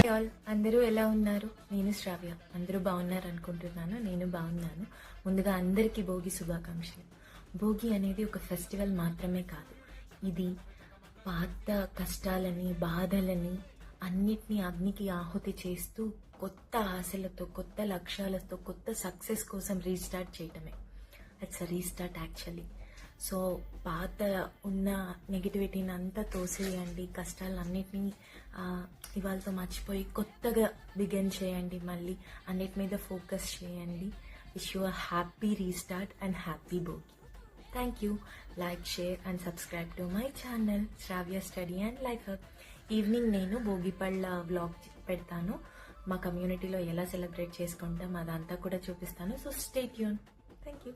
All అందరూ ఎలా ఉన్నారు? నేను శ్రావ్య. అందరూ బాగున్నారు అనుకుంటున్నాను. నేను బాగున్నాను. ముందుగా అందరికీ భోగి శుభాకాంక్షలు. భోగి అనేది ఒక ఫెస్టివల్ మాత్రమే కాదు. ఇది పాత కష్టాలని, బాధలని అన్నిటినీ అగ్నికి ఆహుతి చేస్తూ కొత్త ఆశలతో, కొత్త లక్ష్యాలతో, కొత్త సక్సెస్ కోసం రీస్టార్ట్ చేయటమే. It's a restart actually. So పాత ఉన్న నెగిటివిటీని అంతా తోసేయండి, కష్టాలన్నిటినీ ఇవాళతో మర్చిపోయి కొత్తగా బిగిన్ చేయండి. మళ్ళీ అన్నిటి మీద ఫోకస్ చేయండి. Wish you a happy restart and happy Bhogi. Thank you. Like, share and subscribe to my channel Shravya study and life hub. Evening నేను భోగి పళ్ళ వ్లాగ్ పెడతాను. మా కమ్యూనిటీలో ఎలా సెలబ్రేట్ చేసుకుంటాం అదంతా కూడా చూపిస్తాను. So stay tune. Thank you.